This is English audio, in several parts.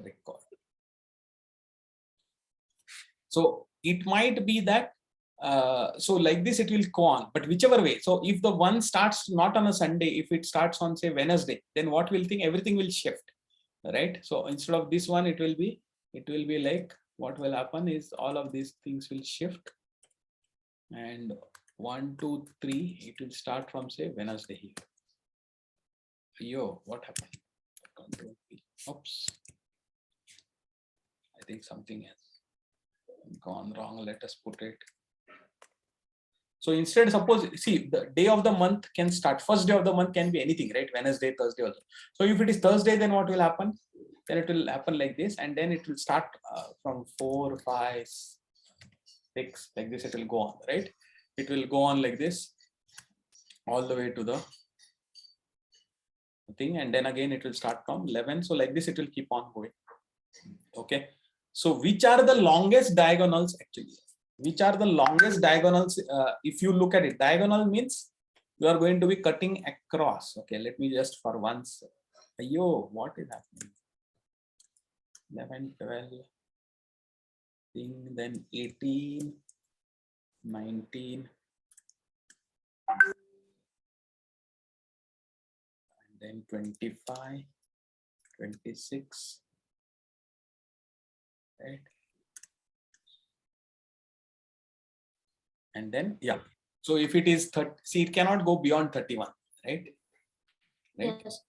record. So it might be that, so like this, it will go on, but whichever way. So if the one starts not on a Sunday, if it starts on say Wednesday, then what we'll think, everything will shift, right? So instead of this one, it will be like, what will happen is all of these things will shift, and 1, 2, 3, it will start from say Wednesday here. Yo, what happened? Oops, I think something has gone wrong. Let us put it. So instead, suppose, see, the day of the month can start, first day of the month can be anything, right? Wednesday, Thursday also. So if it is Thursday, then what will happen? Then it will happen like this, and then it will start from 4, 5, 6, like this, it will go on, right? It will go on like this all the way to the thing, and then again it will start from 11. So like this, it will keep on going. Okay. So which are the longest diagonals actually? Which are the longest diagonals? If you look at it, diagonal means you are going to be cutting across. Okay, let me just for once. Yo, what is happening? 11, 12, then 18, 19, and then 25, 26, right? And then, yeah. So if it is 30, see, it cannot go beyond 31, right? Right. Yes.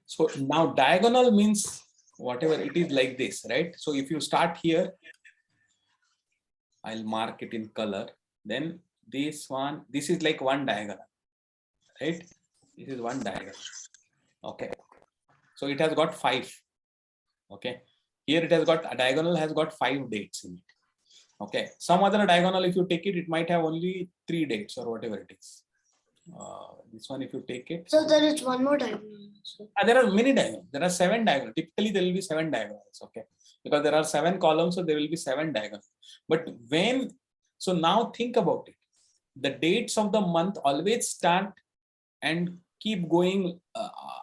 So now diagonal means whatever it is like this, right? So if you start here, I'll mark it in color. Then this one, this is like one diagonal, right? This is one diagonal. Okay. So it has got 5. Okay. Here it has got, a diagonal has got 5 dates in it. Okay. Some other diagonal, if you take it, it might have only 3 dates or whatever it is. This one, if you take it. So there is one more diagonal. There are many diagonals. There are 7 diagonals. Typically, there will be 7 diagonals. Okay. Because there are 7 columns, so there will be 7 diagonals. But when, so now think about it. The dates of the month always start and keep going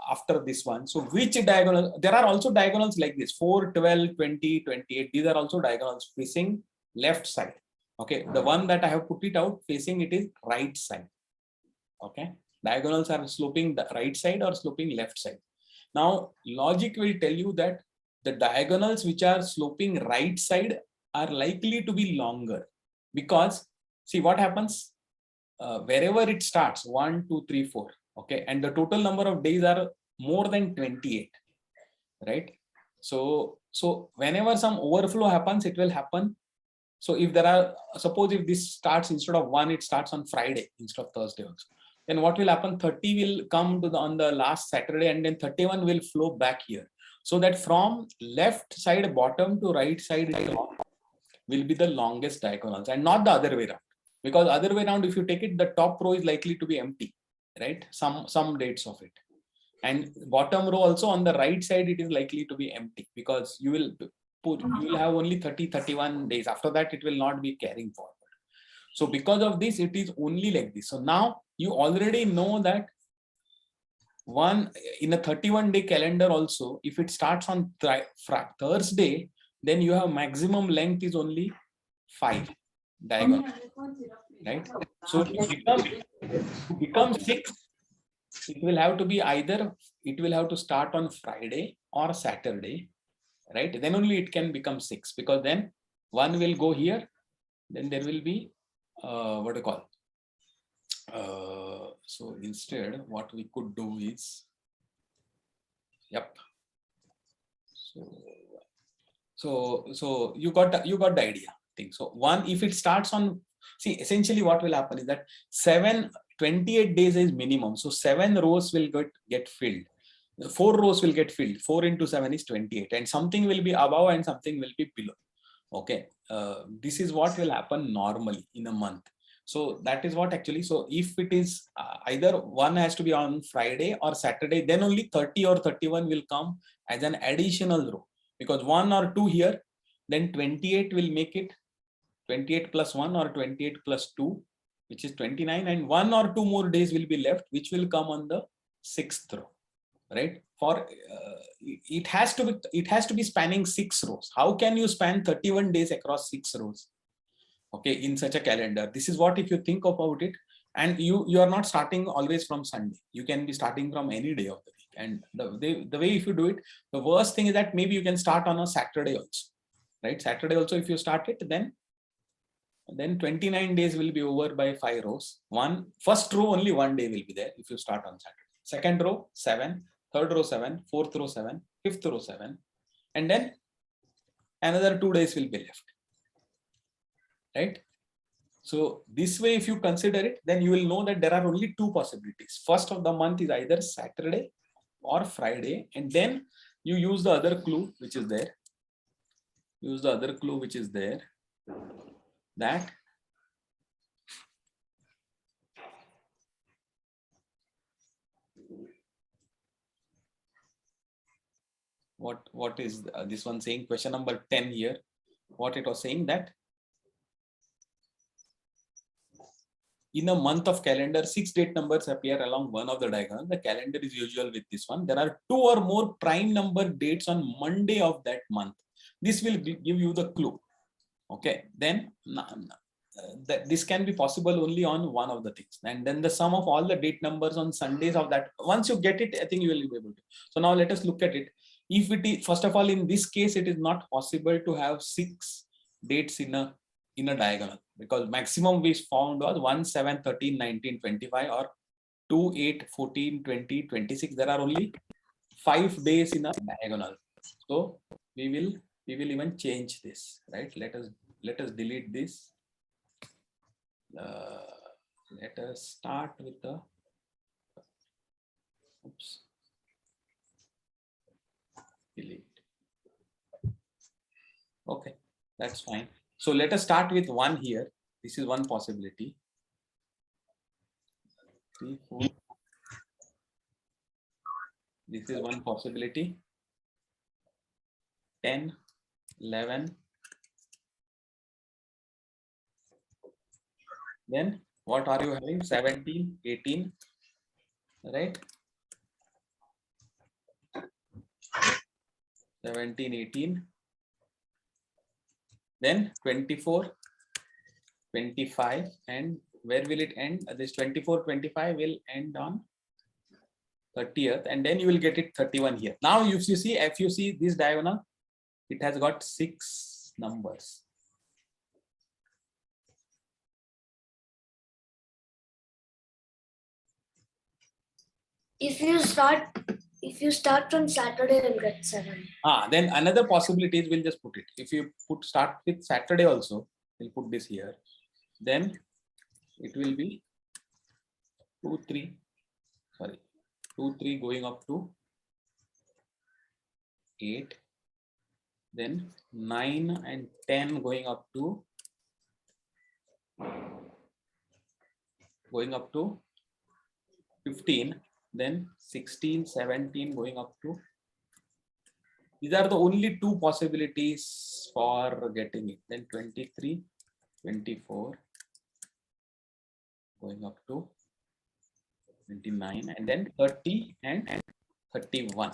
after this one. So which diagonal? There are also diagonals like this, 4, 12, 20, 28. These are also diagonals facing left side. Okay. The one that I have put it out facing it is right side. Okay. Diagonals are sloping the right side or sloping left side. Now, logic will tell you that the diagonals which are sloping right side are likely to be longer, because see what happens wherever it starts 1, 2, 3, 4. Okay. And the total number of days are more than 28. Right. So whenever some overflow happens, it will happen. So if there are, suppose if this starts instead of 1, it starts on Friday instead of Thursday also. Then what will happen? 30 will come to on the last Saturday, and then 31 will flow back here. So that from left side bottom to right side will be the longest diagonals, and not the other way around. Because other way around, if you take it, the top row is likely to be empty, right? Some dates of it. And bottom row also on the right side, it is likely to be empty, because you will have only 30, 31 days. After that, it will not be carrying forward. So because of this, it is only like this. So now you already know that one in a 31-day calendar also, if it starts on Thursday, then you have maximum length is only 5 diagonal, right? So to become 6, it will have to be either, it will have to start on Friday or Saturday, right? Then only it can become 6, because then 1 will go here, then there will be what do you call? So instead, what we could do is, yep. So you got the idea. Thing. So 1, if it starts on, see, essentially what will happen is that 28 days is minimum. So 7 rows will get filled. 4 rows will get filled. 4 into 7 is 28, and something will be above and something will be below. Okay. This is what will happen normally in a month. So that is what actually, so if it is either 1 has to be on Friday or Saturday, then only 30 or 31 will come as an additional row, because 1 or 2 here, then 28 will make it 28 plus 1 or 28 plus 2, which is 29, and 1 or 2 more days will be left, which will come on the 6th row, right? For it has to be spanning 6 rows. How can you span 31 days across 6 rows? Okay, in such a calendar. This is what, if you think about it, and you are not starting always from Sunday. You can be starting from any day of the week. And the way if you do it, the worst thing is that maybe you can start on a Saturday also, right? Saturday also, if you start it, then 29 days will be over by 5 rows. First row only 1 day will be there if you start on Saturday. Second row 7, third row 7, fourth row 7, fifth row 7, and then another 2 days will be left, right? So this way, if you consider it, then you will know that there are only 2 possibilities. First of the month is either Saturday or Friday, and then you use the other clue which is there. Use the other clue which is there, that what is this one saying? Question number 10 here. What it was saying, that in a month of calendar, 6 date numbers appear along one of the diagonals. The calendar is usual with this one. There are 2 or more prime number dates on Monday of that month. This will give you the clue. Okay, then this can be possible only on one of the things. And then the sum of all the date numbers on Sundays of that. Once you get it, I think you will be able to. So now let us look at it. If it is, first of all, in this case, it is not possible to have 6 dates in a diagonal, because maximum we found was 1, 7, 13, 19, 25, or 2, 8, 14, 20, 26. There are only 5 days in a diagonal. So we will even change this, right? Let us delete this. Let us start with the delete. Okay, that's fine. So let us start with 1 here. This is one possibility. 3, 4. This is one possibility. 10, 11. Then what are you having? 17, 18, right? 17, 18. Then 24, 25, and where will it end? This 24, 25 will end on 30th, and then you will get it 31 here. Now if you see this diagonal, it has got 6 numbers. If you start from Saturday, you'll get 7. Then another possibility is, we'll just put it. If you start with Saturday also, we'll put this here. Then it will be 2, 3. Sorry, 2, 3 going up to 8. Then 9 and 10 going up to 15. Then 16, 17 going up to. These are the only 2 possibilities for getting it. Then 23, 24 going up to 29, and then 30 and 31,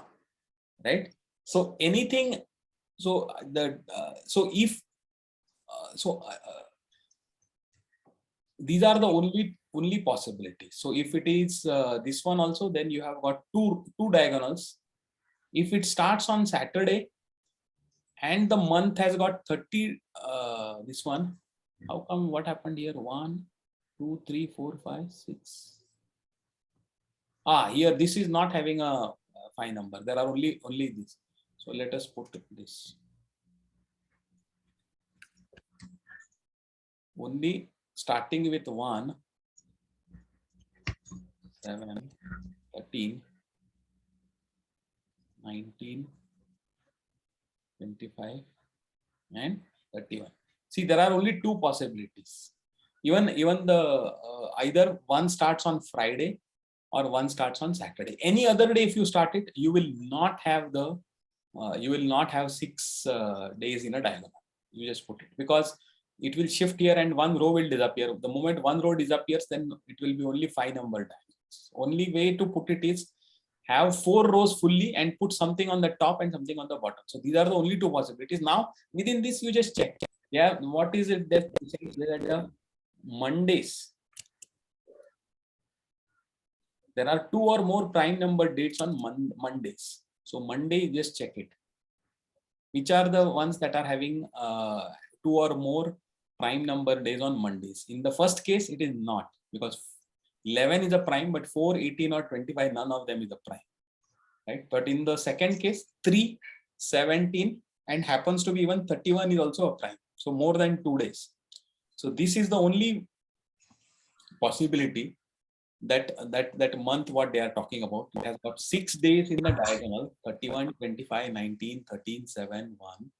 right? So anything. So these are the only possibilities. So if it is this one also, then you have got two diagonals. If it starts on Saturday and the month has got 30, this one, how come, what happened here? 1, 2, 3, 4, 5, 6. Here this is not having a 5 number. There are only this. So let us put this. Only starting with 1, 7, 13, 19, 25, and 31. See, there are only 2 possibilities. Even the either one starts on Friday or one starts on Saturday. Any other day, if you start it, you will not have 6 days in a diagonal. You just put it, because it will shift here and one row will disappear. The moment one row disappears, then it will be only 5 number diagonals. Only way to put it is have 4 rows fully and put something on the top and something on the bottom. So these are the only 2 possibilities. Now within this you just check. Yeah, what is it that says that Mondays? There are 2 or more prime number dates on Mondays. So Monday, just check it. Which are the ones that are having 2 or more prime number days on Mondays? In the first case, it is not, because 11 is a prime, but 4, 18 or 25, none of them is a prime, right? But in the second case, 3, 17 and happens to be even 31 is also a prime. So more than 2 days. So this is the only possibility that month what they are talking about. It has got 6 days in the diagonal, 31, 25, 19, 13, 7, 1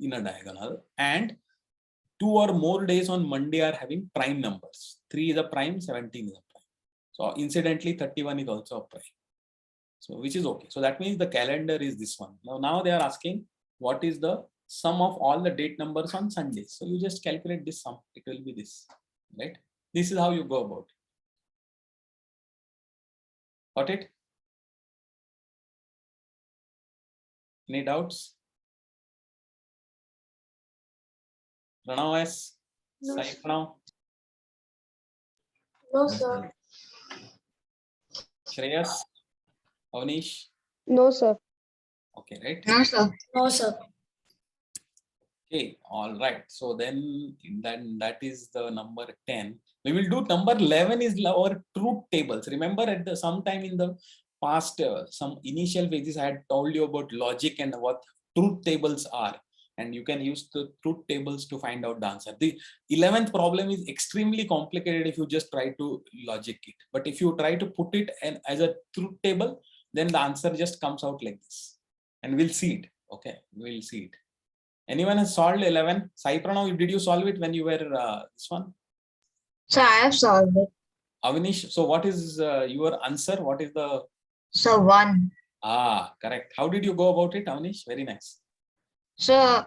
in a diagonal, and 2 or more days on Monday are having prime numbers. 3 is a prime, 17 is a prime. So incidentally 31 is also a prime. So which is okay. So that means the calendar is this one. Now they are asking what is the sum of all the date numbers on Sundays. So you just calculate this sum. It will be this, right? This is how you go about it. Got it? Any doubts? Pranav S. No, Sai Pranav. No, sir. Shreyas. Avnish. No, sir. Okay, right? No, sir. No, sir. Okay, all right. So then that is the number 10. We will do number 11 is our truth tables. Remember at the sometime in the past, some initial phases I had told you about logic and what truth tables are. And you can use the truth tables to find out the answer. The 11th problem is extremely complicated if you just try to logic it. But if you try to put it as a truth table, then the answer just comes out like this. And we'll see it. Okay, we'll see it. Anyone has solved 11? Sai Pranav, did you solve it when you were this one? So I have solved it. Avnish, so what is your answer? What is the... So 1. Correct. How did you go about it, Avnish? Very nice. So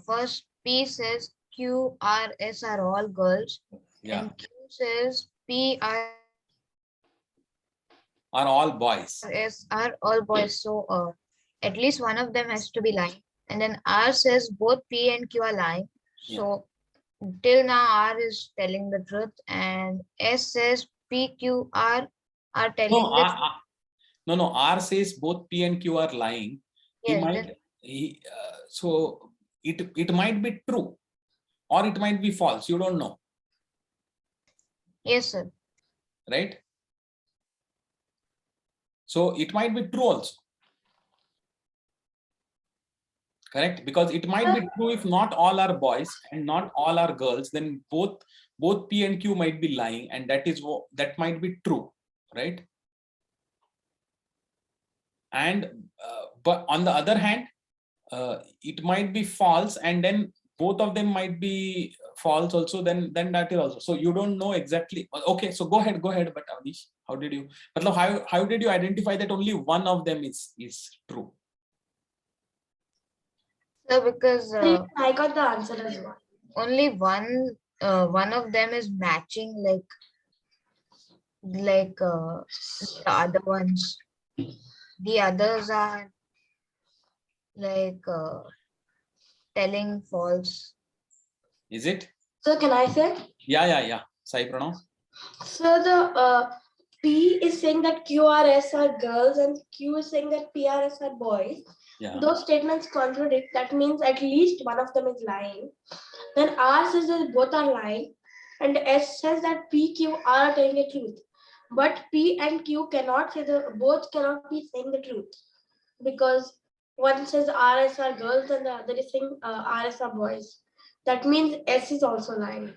first P says Q, R, S are all girls. Yeah. And Q says P, R, Are all boys. S are all boys. So at least one of them has to be lying. And then R says both P and Q are lying. So till now R is telling the truth, and S says P, Q, R are telling the truth. No, R says both P and Q are lying. Yes, So it might be true or it might be false. You don't know. yes, sir. Right? So it might be true also. Correct? Because it might be true if not all are boys and not all are girls, then both P and Q might be lying, and that might be true, right? And but on the other hand, it might be false, and then both of them might be false also. Then that is also. So you don't know exactly. Okay, so go ahead. But Avnish, how did you? How did you identify that only one of them is true? So because I got the answer as well. only one of them is matching like the other ones. The others are like telling false. Is it? So can I say? Yeah. Sai Pranav. So the P is saying that QRS are girls and Q is saying that PRS are boys. Yeah. Those statements contradict. That means at least one of them is lying. Then R says that both are lying, and S says that P, Q, R are telling the truth. But P and Q both cannot be saying the truth, because one says RS are girls and the other is saying RS are boys. That means S is also lying.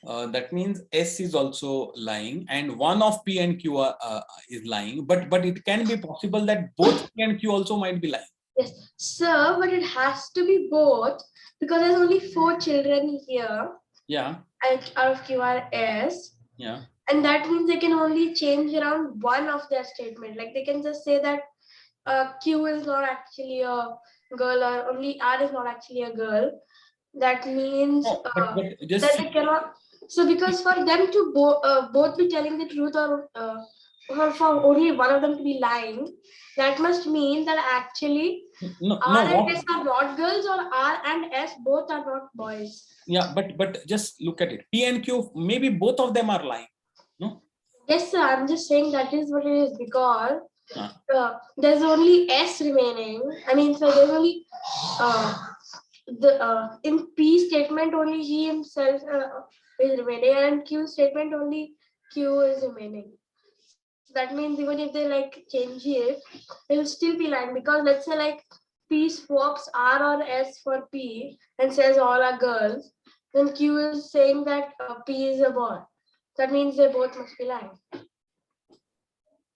That means S is also lying, and one of P and Q is lying. But it can be possible that both P and Q also might be lying. Yes, sir, but it has to be both because there's only 4 children here. Yeah. Out of QRS. Yeah. And that means they can only change around one of their statement. Like they can just say that Q is not actually a girl, or only R is not actually a girl. That means but just that they cannot. So because for them to both be telling the truth or for only one of them to be lying, that must mean that actually No, R no, and what? S are not girls or R and S both are not boys. Yeah, but just look at it. P and Q, maybe both of them are lying. No. Yes, sir. I'm just saying that is what it is because Ah. there's only S remaining. I mean, so there's only in P statement only he himself is remaining, and Q statement only Q is remaining. So that means even if they like change it, it will still be lying because let's say like P swaps R or S for P and says all are girls, then Q is saying that P is a boy. That means they both must be lying.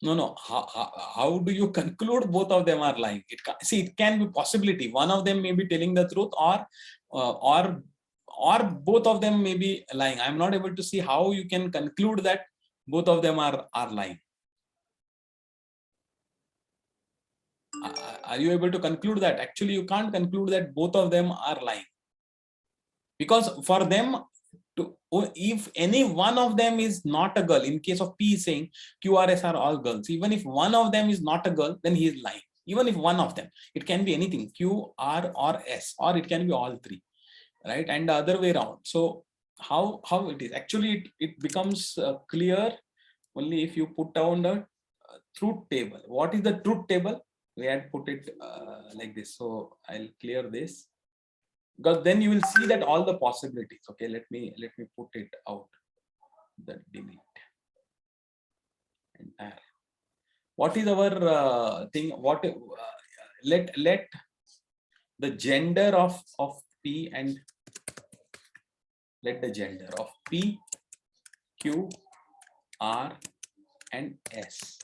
No. How do you conclude both of them are lying? See, it can be possibility. One of them may be telling the truth, or both of them may be lying. I'm not able to see how you can conclude that both of them are lying. Are you able to conclude that? Actually, you can't conclude that both of them are lying, because for them if any one of them is not a girl, in case of P saying QRS are all girls, even if one of them is not a girl, then he is lying. Even if one of them, it can be anything, Q, R or S, or it can be all three, right? And the other way around. So how it is actually, it becomes clear only if you put down the truth table. What is the truth table? We had put it like this. So I'll clear this, because then you will see that all the possibilities. Okay, let me put it out, the delete entire. What is our thing? What let the gender of P, and let the gender of P, Q, R and S,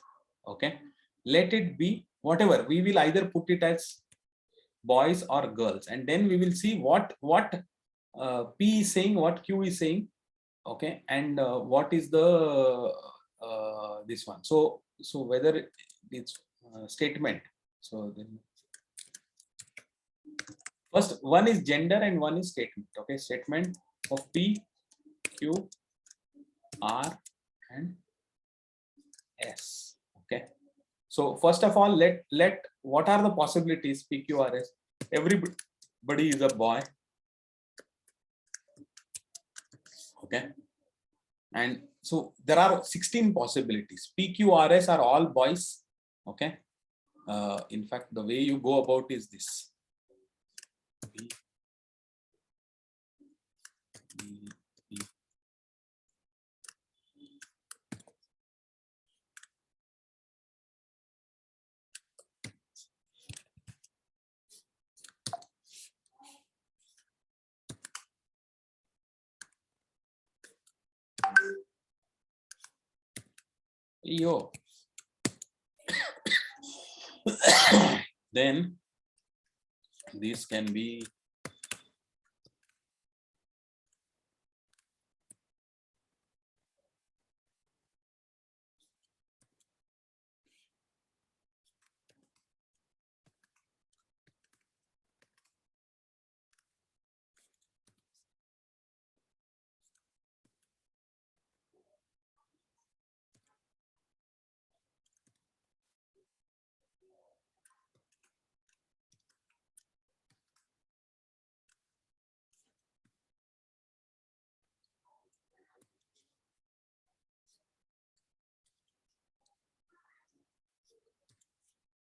okay, let it be whatever. We will either put it as boys or girls, and then we will see what P is saying, what Q is saying, okay, and what is the this one. So whether it's statement. So then first one is gender and one is statement. Okay, statement of P, Q, R and S. Okay, so first of all, let what are the possibilities? P, Q, R, S. Everybody is a boy. Okay, and so there are 16 possibilities. P, Q, R, S are all boys. Okay, in fact, the way you go about is this. P, P, P. Yo. Then this can be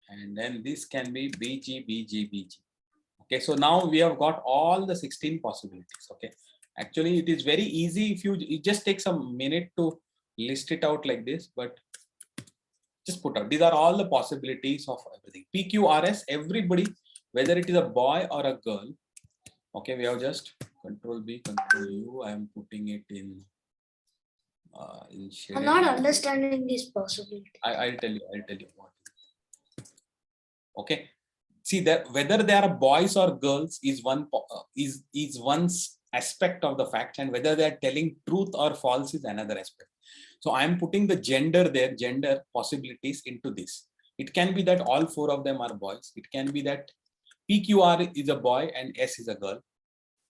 and then this can be BG, BG, BG. Okay, so now we have got all the 16 possibilities. Okay, actually it is very easy if it just takes a minute to list it out like this, but just put out, these are all the possibilities of everything. PQRS, everybody, whether it is a boy or a girl. Okay, we have just Control B, Control U. I am putting it in I'm not understanding this possibility. I'll tell you what. Okay, see that whether they are boys or girls is one is one's aspect of the fact, and whether they are telling truth or false is another aspect. So I am putting the gender there, gender possibilities into this. It can be that all four of them are boys. It can be that PQR is a boy and S is a girl.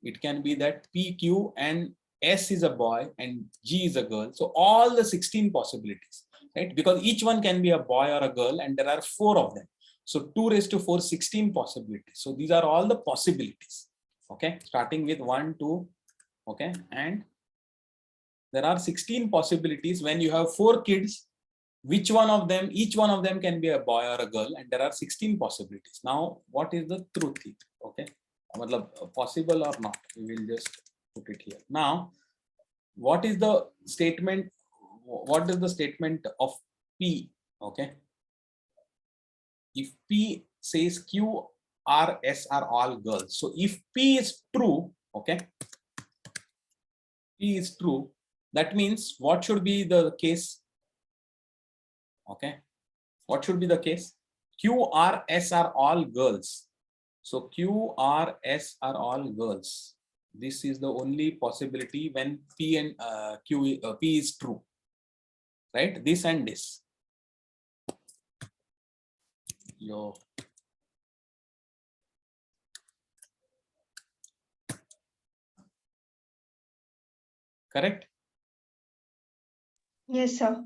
It can be that PQ and S is a boy and G is a girl. So all the 16 possibilities, right? Because each one can be a boy or a girl, and there are 4 of them. So 2 raised to 4, 16 possibilities. So these are all the possibilities. Okay, starting with 1, 2. Okay, and there are 16 possibilities. When you have 4 kids, which one of them, each one of them can be a boy or a girl, and there are 16 possibilities. Now, what is the truth here? Okay, possible or not? We will just put it here. Now, what is the statement? What is the statement of P? Okay, if P says Q, R, S are all girls. So if P is true, okay, P is true, that means what should be the case? Okay, what should be the case? Q, R, S are all girls. So Q, R, S are all girls. This is the only possibility when P and P is true, right? This and this. Yo. Correct? Yes, sir.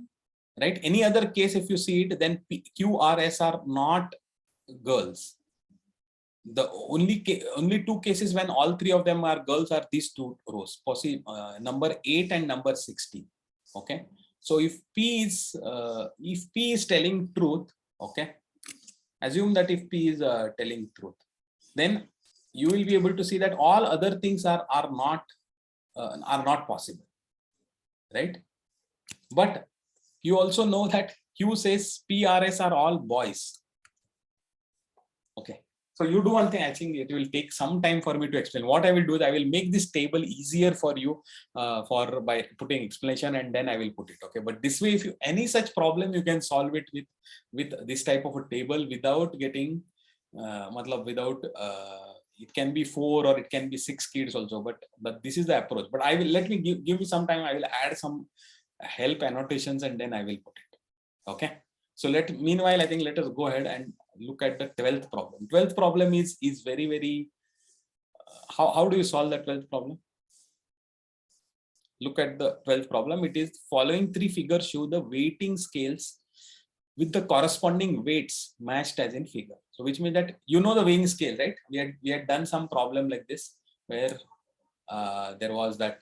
Right? Any other case, if you see it, then Q, R, S are not girls. The only 2 cases when all 3 of them are girls are these 2 rows, number 8 and number 16. Okay, so if P is telling truth, okay, assume that if P is telling truth, then you will be able to see that all other things are not possible, right? But you also know that Q says PRS are all boys. Okay, so you do one thing. I think it will take some time for me to explain. What I will do is I will make this table easier for you by putting explanation, and then I will put it. Okay, but this way, if you any such problem, you can solve it with this type of a table without getting, without. It can be 4 or it can be 6 kids also, but this is the approach. But I will let me give me some time. I will add some help annotations and then I will put it. Okay. So meanwhile, I think let us go ahead and look at the 12th problem. 12th problem is very, very, how do you solve the 12th problem? Look at the 12th problem. It is following 3 figures show the weighting scales with the corresponding weights matched as in figure. So which means that you know the weighing scale, right? We had done some problem like this where there was that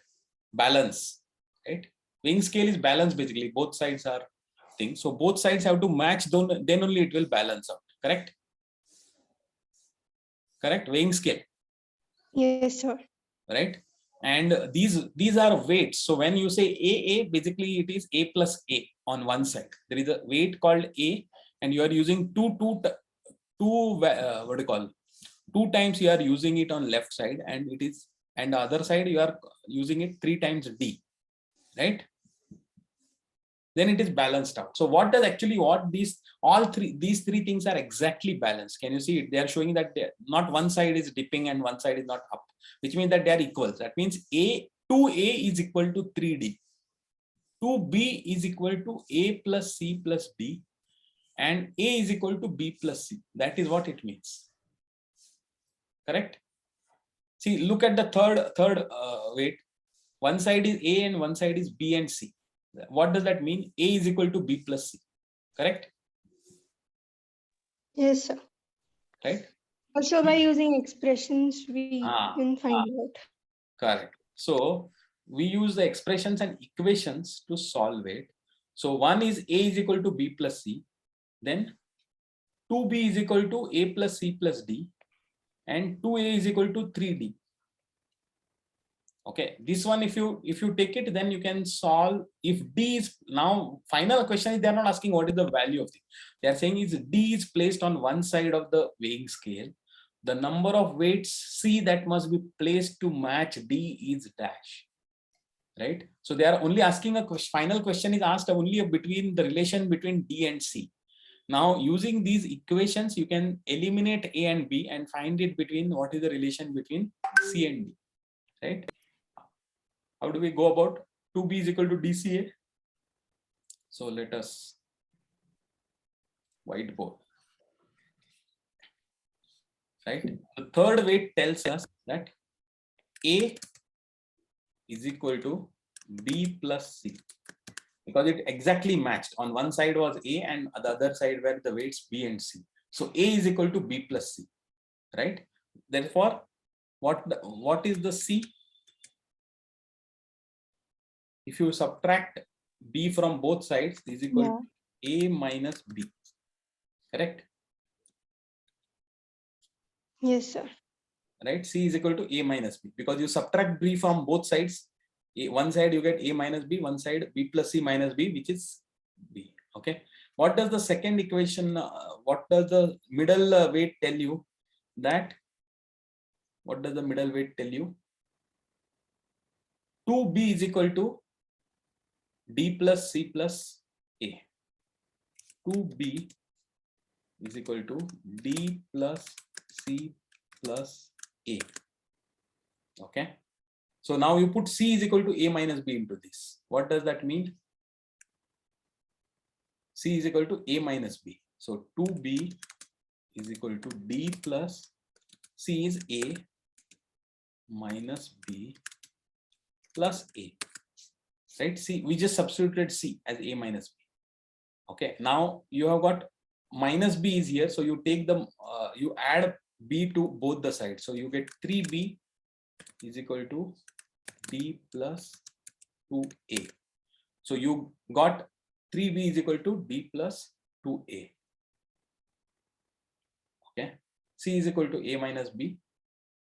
balance, right? Weighing scale is balance basically. Both sides are things. So both sides have to match, then only it will balance out. Correct? Correct? Weighing scale. Yes, sir. Right? And these are weights. So when you say AA, basically it is A plus A on one side. There is a weight called A, and you are using what do you call? 2 times you are using it on left side, and the other side you are using it 3 times D, right? Then it is balanced out. So what does actually these 3 things are exactly balanced? Can you see it? They are showing that not one side is dipping and one side is not up, which means that they are equal. That means 2A is equal to 3D. 2B is equal to A plus C plus D, and A is equal to B plus C. That is what it means. Correct? See, look at the third weight. One side is A and one side is B and C. What does that mean? A is equal to B plus C. Correct? Yes, sir. Right? Also, by using expressions, we can find out. Correct. So we use the expressions and equations to solve it. So one is A is equal to B plus C. Then 2B is equal to A plus C plus D. And 2A is equal to 3D. Okay, this one, if you take it, then you can solve. If D is now, final question is they are not asking what is the value of D. They are saying is D is placed on one side of the weighing scale. The number of weights C that must be placed to match D is dash. Right? So they are only asking a question. Final question is asked only between the relation between D and C. Now using these equations, you can eliminate A and B and find it between what is the relation between C and D. Right? How do we go about? 2B is equal to DCA. So let us whiteboard. Right. The third weight tells us that A is equal to B plus C, because it exactly matched. On one side was A and the other side were the weights B and C. So A is equal to B plus C, right? Therefore, what is the C? If you subtract B from both sides, is equal to A minus B, correct? Yes, sir. Right? C is equal to A minus B, because you subtract B from both sides. One side you get A minus B, one side B plus C minus B, which is B. Okay. What does the second equation, what does the middle weight tell you? That, what does the middle weight tell you? 2B is equal to D plus C plus A. 2B is equal to D plus C plus A. Okay. So now you put C is equal to A minus B into this. What does that mean? C is equal to A minus B. So 2B is equal to D plus C is A minus B plus A. Right? C, we just substituted C as A minus B. Okay. Now you have got minus B is here. So you take the, you add B to both the sides. So you get 3B is equal to D plus 2A. So you got 3B is equal to D plus 2A. Okay. C is equal to A minus B.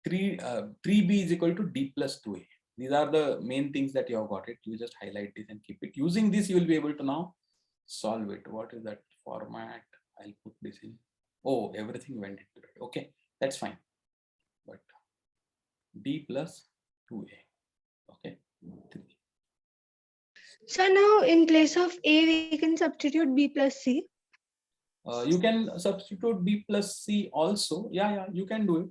3B is equal to D plus 2A. These are the main things that you have got it. You just highlight this and keep it. Using this, you will be able to now solve it. What is that format? I'll put this in. Oh, everything went into it. Okay, that's fine. But D plus 2A. Okay. 3. So now in place of A, we can substitute B plus C. You can substitute B plus C also. Yeah, you can do it.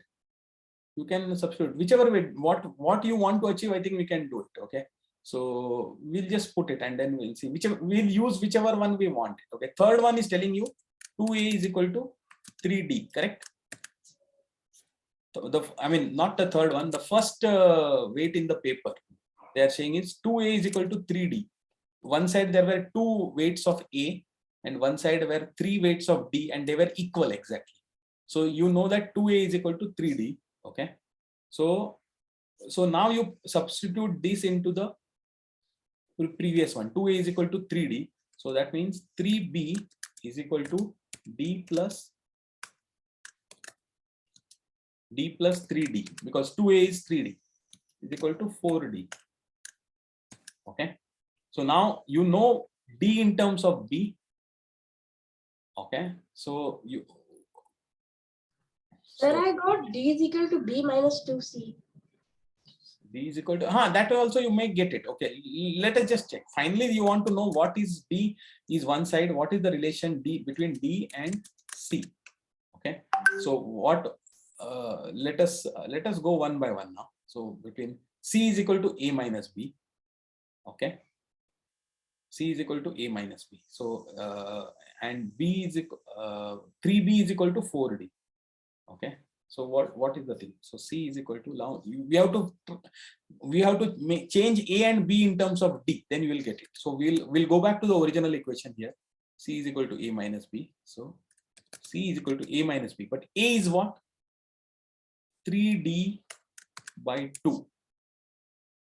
You can substitute whichever way, what you want to achieve. I think we can do it. Okay. So we'll just put it and then we'll see we'll use whichever one we want. Okay. Third one is telling you 2A is equal to 3D, correct? So I mean, not the third one, the first weight in the paper, they are saying is 2A is equal to 3D. One side there were 2 weights of A and one side were 3 weights of D, and they were equal exactly. So you know that 2A is equal to 3D. Okay. So now you substitute this into the previous one. 2A is equal to 3D. So that means 3B is equal to D plus 3D, because 2A is 3D, is equal to 4D. Okay. So now you know D in terms of B. Okay. So you. Then I got D is equal to B minus 2C. D is equal to, that also you may get it. Okay, let us just check. Finally, you want to know what is D is one side, what is the relation D between D and C. Okay, so what, let us go one by one now. So between C is equal to A minus B. Okay, C is equal to A minus B. So and B is 3B is equal to 4D. Okay. So what is the thing? So C is equal to, now we have to change A and B in terms of D, then you will get it. So we'll go back to the original equation here. C is equal to A minus B. So C is equal to A minus B, but A is what? 3D by 2.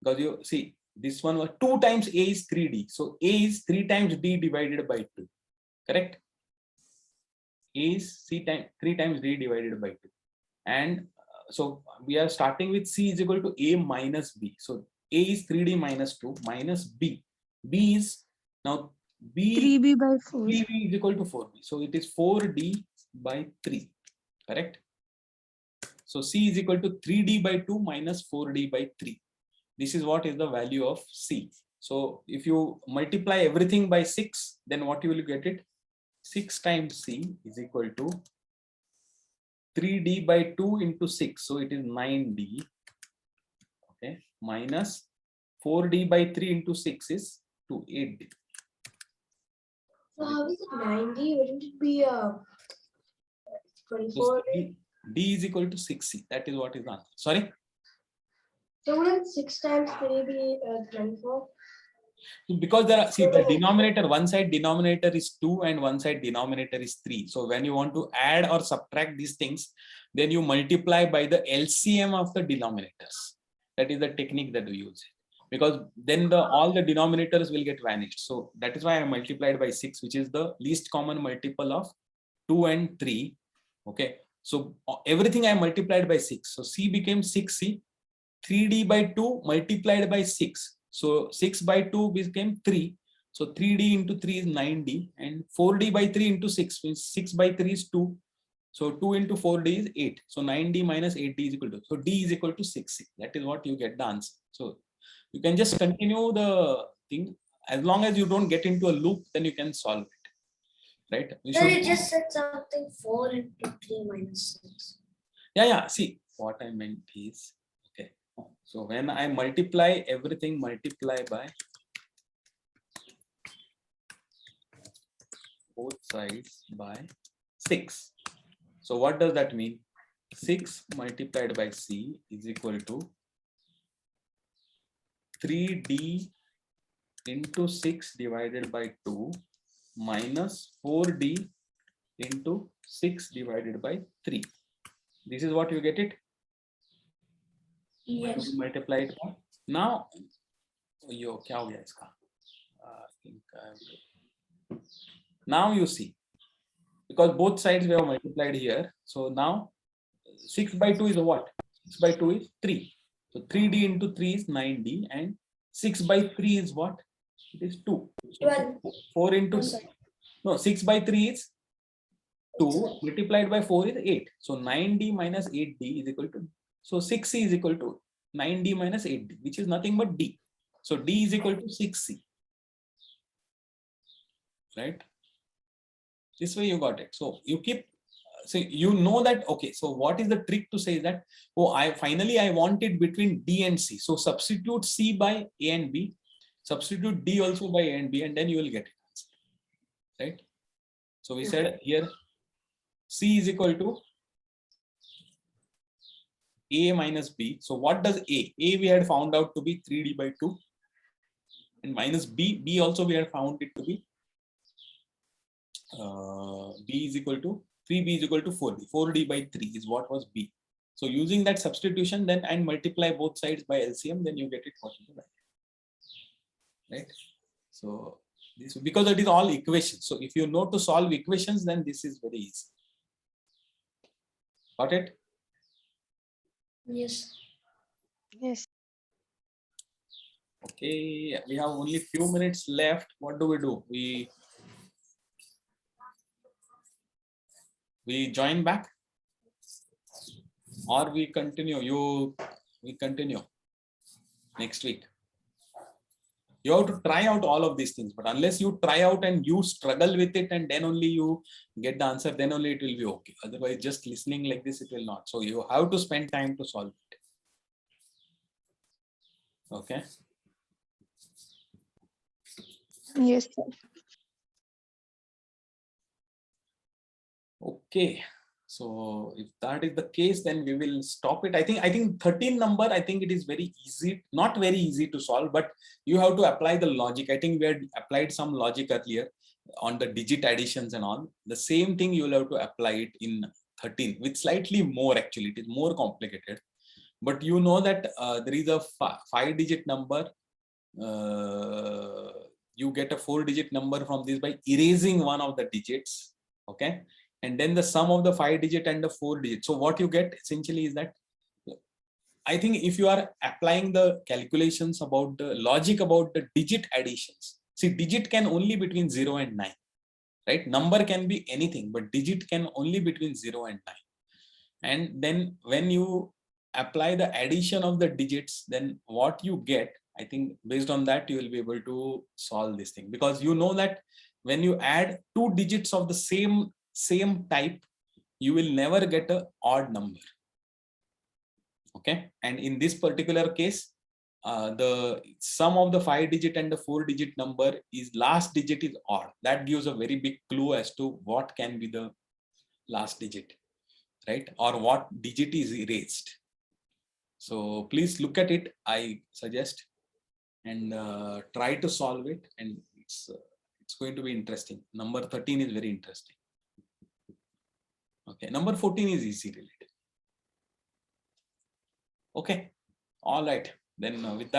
Because you see, this one was 2 times A is 3D. So A is 3 times D divided by 2. Correct? A is 3 times D divided by 2. And so we are starting with C is equal to A minus B. So A is 3D minus 2 minus B. B is now B 3B by 4. 3B is equal to 4B. So it is 4D by 3. Correct? So C is equal to 3D by 2 minus 4D by 3. This is what is the value of C. So if you multiply everything by 6, then what you will get it? 6 times C is equal to 3D by 2 into 6. So it is 9D. Okay. Minus 4D by 3 into 6 is 8D. So how is it 90? Wouldn't it be 24? So D is equal to 6C. That is what is the answer. Sorry? So wouldn't 6 times 3 be 24? Because there are, see, the denominator, one side denominator is 2 and one side denominator is 3. So when you want to add or subtract these things, then you multiply by the LCM of the denominators. That is the technique that we use, because then all the denominators will get vanished. So that is why I multiplied by 6, which is the least common multiple of 2 and 3. Okay, so everything I multiplied by 6. So C became 6C, 3D by 2 multiplied by 6. So 6 by 2 became 3. So 3D into 3 is 9D, and 4D by 3 into 6 means 6 by 3 is 2. So 2 into 4D is 8. So 9D minus 8D is equal to, so D is equal to 6C. That is what you get the answer. So you can just continue the thing. As long as you don't get into a loop, then you can solve it. Right? Sir, you just said something 4 into 3 minus 6. Yeah. See, what I meant is, okay. So when I multiply everything, multiply by both sides by 6. So what does that mean? 6 multiplied by C is equal to 3D into 6 divided by 2 minus 4D into 6 divided by 3. This is what you get it? Yes. Multiply it by. Now, yo, क्या हो गया इसका? Now you see, because both sides were multiplied here. So now 6 by 2 is what? 6 by 2 is 3. So 3D into 3 is 9D, and 6 by 3 is what? It is 2. So 4 into, no, 6 by 3 is 2 multiplied by 4 is 8. So 9D minus 8D is equal to, so 6C is equal to 9D minus 8D, which is nothing but D. So D is equal to 6C. Right? This way you got it. So you keep, so you know that, okay, so what is the trick to say that, oh, I want it between D and C. So substitute C by A and B, substitute D also by A and B, and then you will get it. Right? So we said here, C is equal to A minus B. So what does A? A we had found out to be 3D by 2. And minus B, B also we had found it to be B is equal to 3B is equal to 4D. 4D by 3 is what was B. So using that substitution then and multiply both sides by LCM, then you get it what is the value. Right? So this, because it is all equations. So if you know to solve equations, then this is very easy. Got it? Yes. Yes. Okay, we have only few minutes left. What do? We join back or we continue? We continue next week. You have to try out all of these things, but unless you try out and you struggle with it and then only you get the answer, then only it will be okay. Otherwise, just listening like this, it will not. So you have to spend time to solve it. Okay. Yes. Okay. So if that is the case, then we will stop it. I think 13 number, I think it is very easy, not very easy to solve, but you have to apply the logic. I think we had applied some logic earlier on the digit additions and all. The same thing you will have to apply it in 13 with slightly more, actually. It is more complicated. But you know that there is a 5-digit number. You get a 4-digit number from this by erasing one of the digits. Okay. And then the sum of the 5-digit and the 4-digit. So what you get essentially is that, I think if you are applying the calculations about the logic about the digit additions, see, digit can only between 0 and 9, right? Number can be anything, but digit can only between 0 and 9. And then when you apply the addition of the digits, then what you get, I think based on that, you will be able to solve this thing, because you know that when you add 2 digits of the same type, you will never get an odd number. Okay. And in this particular case, the sum of the 5-digit and the 4-digit number is last digit is odd. That gives a very big clue as to what can be the last digit, right? Or what digit is erased. So please look at it, I suggest, and try to solve it, and it's going to be interesting. Number 13 is very interesting. Okay, number 14 is easy related. Okay, all right, then with that